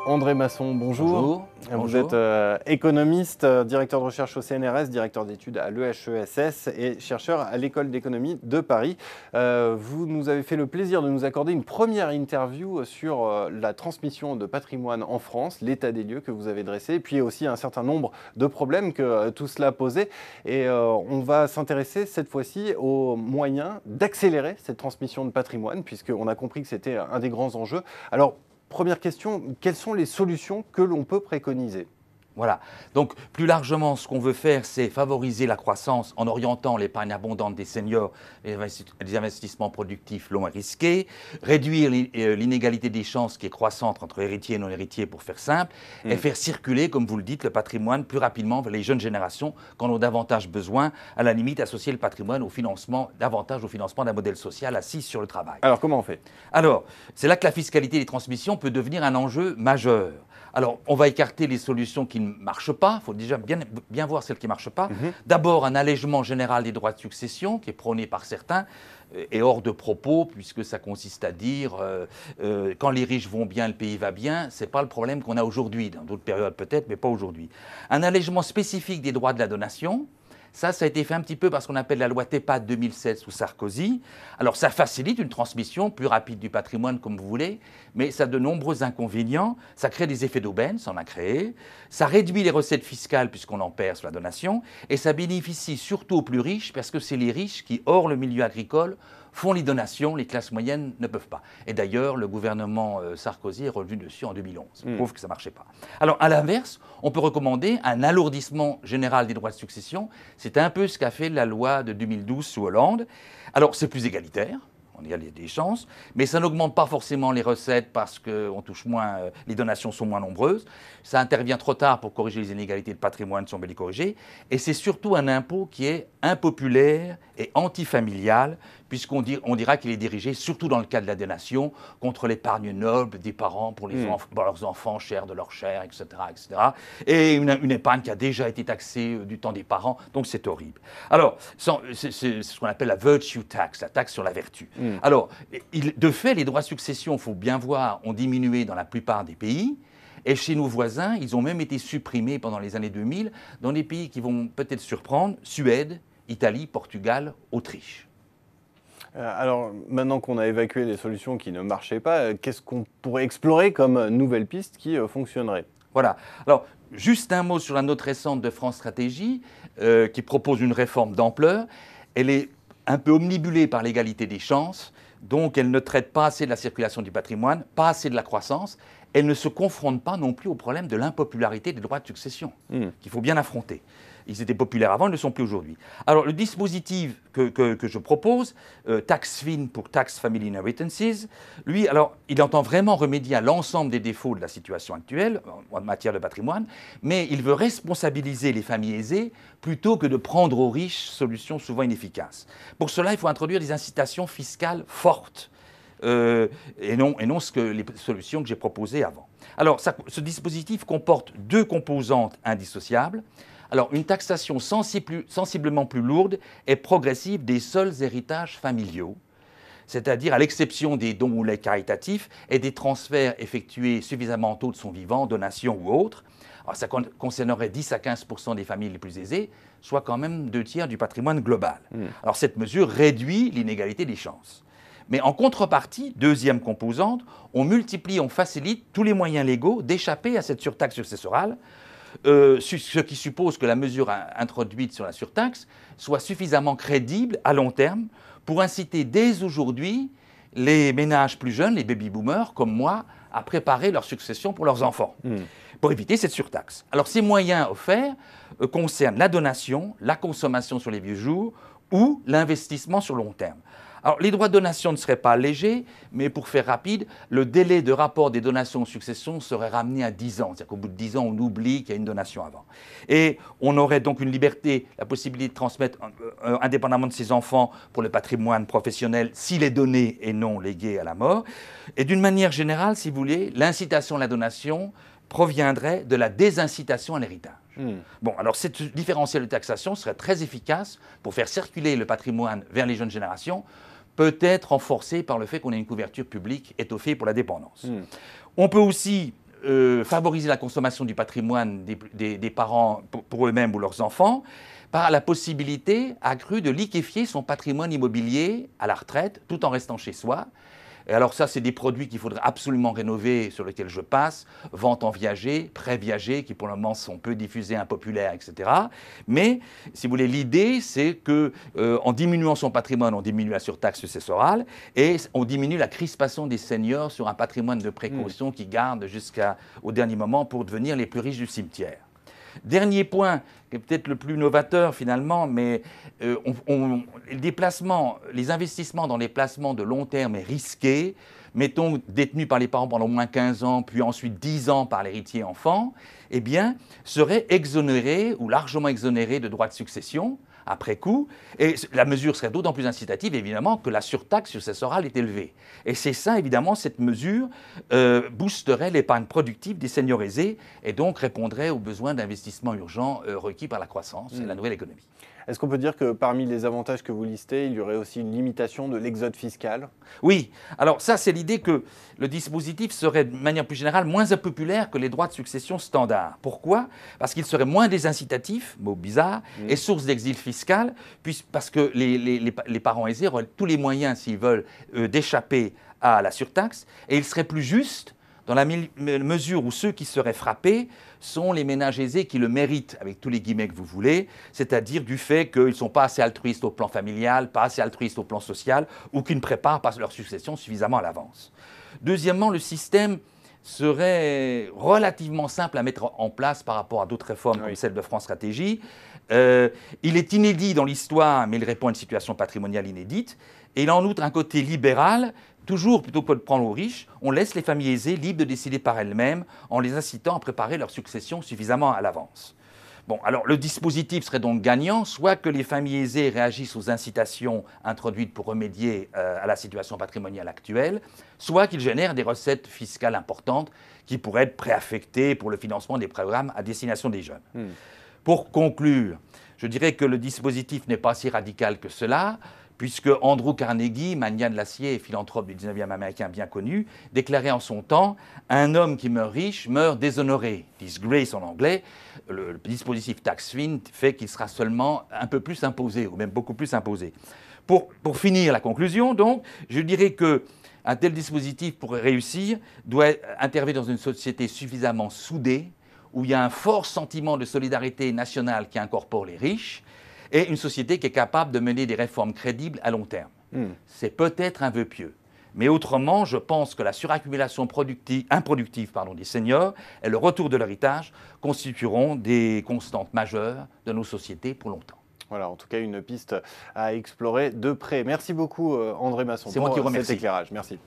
André Masson, bonjour. Bonjour. Vous êtes économiste, directeur de recherche au CNRS, directeur d'études à l'EHESS et chercheur à l'École d'économie de Paris. Vous nous avez fait le plaisir de nous accorder une première interview sur la transmission de patrimoine en France, l'état des lieux que vous avez dressé, et puis aussi un certain nombre de problèmes que tout cela posait. Et on va s'intéresser cette fois-ci aux moyens d'accélérer cette transmission de patrimoine, puisqu'on a compris que c'était un des grands enjeux. Alors, première question, quelles sont les solutions que l'on peut préconiser ? Voilà. Donc, plus largement, ce qu'on veut faire, c'est favoriser la croissance en orientant l'épargne abondante des seniors et les investissements productifs longs et risqués, réduire l'inégalité des chances qui est croissante entre héritiers et non-héritiers, pour faire simple, et faire circuler, comme vous le dites, le patrimoine plus rapidement vers les jeunes générations qui en ont davantage besoin, à la limite associer le patrimoine au financement, davantage au financement d'un modèle social assis sur le travail. Alors, comment on fait ? Alors, c'est là que la fiscalité des transmissions peut devenir un enjeu majeur. Alors, on va écarter les solutions qui ne marchent pas. Il faut déjà bien voir celles qui ne marchent pas. D'abord, un allègement général des droits de succession qui est prôné par certains est hors de propos, puisque ça consiste à dire quand les riches vont bien, le pays va bien. Ce n'est pas le problème qu'on a aujourd'hui, dans d'autres périodes peut-être, mais pas aujourd'hui. Un allègement spécifique des droits de la donation. Ça a été fait un petit peu par ce qu'on appelle la loi TEPAD 2007 sous Sarkozy. Alors, ça facilite une transmission plus rapide du patrimoine, comme vous voulez, mais ça a de nombreux inconvénients. Ça crée des effets d'aubaine, ça en a créé. Ça réduit les recettes fiscales, puisqu'on en perd sur la donation. Et ça bénéficie surtout aux plus riches, parce que c'est les riches qui, hors le milieu agricole, font les donations, les classes moyennes ne peuvent pas. Et d'ailleurs, le gouvernement Sarkozy est revenu dessus en 2011. Ça prouve que ça ne marchait pas. Alors, à l'inverse, on peut recommander un alourdissement général des droits de succession. C'est un peu ce qu'a fait la loi de 2012 sous Hollande. Alors, c'est plus égalitaire. Il y a des chances, mais ça n'augmente pas forcément les recettes parce qu'on touche moins, les donations sont moins nombreuses. Ça intervient trop tard pour corriger les inégalités de patrimoine si on veut les corriger. Et c'est surtout un impôt qui est impopulaire et antifamilial, puisqu'on dira qu'il est dirigé, surtout dans le cas de la donation, contre l'épargne noble des parents pour leurs enfants chers de leur chair, etc. etc. Et une épargne qui a déjà été taxée du temps des parents, donc c'est horrible. Alors, c'est ce qu'on appelle la virtue tax, la taxe sur la vertu. Alors, de fait, les droits de succession, il faut bien voir, ont diminué dans la plupart des pays. Et chez nos voisins, ils ont même été supprimés pendant les années 2000 dans des pays qui vont peut-être surprendre, Suède, Italie, Portugal, Autriche. Alors, maintenant qu'on a évacué les solutions qui ne marchaient pas, qu'est-ce qu'on pourrait explorer comme nouvelle piste qui fonctionnerait ? Voilà. Alors, juste un mot sur la note récente de France Stratégie, qui propose une réforme d'ampleur. Elle est un peu omnibulée par l'égalité des chances, donc elle ne traite pas assez de la circulation du patrimoine, pas assez de la croissance. Elle ne se confronte pas non plus au problème de l'impopularité des droits de succession, qu'il faut bien affronter. Ils étaient populaires avant, ils ne le sont plus aujourd'hui. Alors, le dispositif que je propose, TaxFin pour Tax Family Inheritances, lui, alors, il entend vraiment remédier à l'ensemble des défauts de la situation actuelle en matière de patrimoine, mais il veut responsabiliser les familles aisées plutôt que de prendre aux riches, solution souvent inefficace. Pour cela, il faut introduire des incitations fiscales fortes. Et non les solutions que j'ai proposées avant. Alors, ce dispositif comporte deux composantes indissociables. Alors, une taxation sensiblement plus lourde et progressive des seuls héritages familiaux, c'est-à-dire à l'exception des dons ou legs caritatifs et des transferts effectués suffisamment tôt de son vivant, donations ou autres. Alors, ça concernerait 10 à 15% des familles les plus aisées, soit quand même 2/3 du patrimoine global. Alors, cette mesure réduit l'inégalité des chances. Mais en contrepartie, deuxième composante, on multiplie, on facilite tous les moyens légaux d'échapper à cette surtaxe successorale, ce qui suppose que la mesure introduite sur la surtaxe soit suffisamment crédible à long terme pour inciter dès aujourd'hui les ménages plus jeunes, les baby-boomers comme moi, à préparer leur succession pour leurs enfants, pour éviter cette surtaxe. Alors ces moyens offerts concernent la donation, la consommation sur les vieux jours ou l'investissement sur long terme. Alors, les droits de donation ne seraient pas allégés, mais pour faire rapide, le délai de rapport des donations aux successions serait ramené à 10 ans. C'est-à-dire qu'au bout de 10 ans, on oublie qu'il y a une donation avant. Et on aurait donc une liberté, la possibilité de transmettre indépendamment de ses enfants pour le patrimoine professionnel s'il est donné et non légué à la mort. Et d'une manière générale, si vous voulez, l'incitation à la donation proviendrait de la désincitation à l'héritage. Bon, alors cette différentiel de taxation serait très efficace pour faire circuler le patrimoine vers les jeunes générations, peut-être renforcée par le fait qu'on ait une couverture publique étoffée pour la dépendance. On peut aussi favoriser la consommation du patrimoine des parents pour eux-mêmes ou leurs enfants par la possibilité accrue de liquéfier son patrimoine immobilier à la retraite tout en restant chez soi. Et alors ça, c'est des produits qu'il faudrait absolument rénover, sur lesquels je passe, vente en viager, prêt viager, qui pour le moment sont peu diffusés, impopulaires, etc. Mais, si vous voulez, l'idée, c'est qu'en diminuant son patrimoine, on diminue la surtaxe successorale et on diminue la crispation des seniors sur un patrimoine de précaution qui gardent jusqu'au dernier moment pour devenir les plus riches du cimetière. Dernier point, qui est peut-être le plus novateur finalement, mais les investissements dans les placements de long terme et risqués, mettons détenus par les parents pendant au moins 15 ans, puis ensuite 10 ans par l'héritier enfant, eh bien, seraient exonérés ou largement exonérés de droits de succession après coup, et la mesure serait d'autant plus incitative, évidemment, que la surtaxe successorale est élevée. Et c'est ça, évidemment, cette mesure boosterait l'épargne productive des seniors aisés et donc répondrait aux besoins d'investissement urgents requis par la croissance et la nouvelle économie. Est-ce qu'on peut dire que parmi les avantages que vous listez, il y aurait aussi une limitation de l'exode fiscal? Oui, alors ça c'est l'idée que le dispositif serait de manière plus générale moins impopulaire que les droits de succession standards. Pourquoi? Parce qu'il serait moins désincitatif, mot bizarre, et source d'exil fiscal, parce que les parents aisés auraient tous les moyens, s'ils veulent, d'échapper à la surtaxe, et il serait plus juste dans la mesure où ceux qui seraient frappés sont les ménages aisés qui le méritent, avec tous les guillemets que vous voulez, c'est-à-dire du fait qu'ils ne sont pas assez altruistes au plan familial, pas assez altruistes au plan social, ou qu'ils ne préparent pas leur succession suffisamment à l'avance. Deuxièmement, le système serait relativement simple à mettre en place par rapport à d'autres réformes comme celle de France Stratégie. Il est inédit dans l'histoire, mais il répond à une situation patrimoniale inédite. Et il a en outre un côté libéral. Toujours, plutôt que de prendre aux riches, on laisse les familles aisées libres de décider par elles-mêmes en les incitant à préparer leur succession suffisamment à l'avance. Bon, alors le dispositif serait donc gagnant, soit que les familles aisées réagissent aux incitations introduites pour remédier à la situation patrimoniale actuelle, soit qu'il génère des recettes fiscales importantes qui pourraient être préaffectées pour le financement des programmes à destination des jeunes. Pour conclure, je dirais que le dispositif n'est pas si radical que cela, puisque Andrew Carnegie, magnat de l'acier et philanthrope du 19e américain bien connu, déclarait en son temps « Un homme qui meurt riche meurt déshonoré », disgrace en anglais. Le dispositif tax fin fait qu'il sera seulement un peu plus imposé, ou même beaucoup plus imposé. Pour finir la conclusion, donc, je dirais qu'un tel dispositif, pour réussir, doit intervenir dans une société suffisamment soudée, où il y a un fort sentiment de solidarité nationale qui incorpore les riches, et une société qui est capable de mener des réformes crédibles à long terme. C'est peut-être un vœu pieux. Mais autrement, je pense que la suraccumulation improductive des seniors et le retour de l'héritage constitueront des constantes majeures de nos sociétés pour longtemps. Voilà, en tout cas, une piste à explorer de près. Merci beaucoup, André Masson, C'est moi qui pour remercie. cet éclairage. Merci.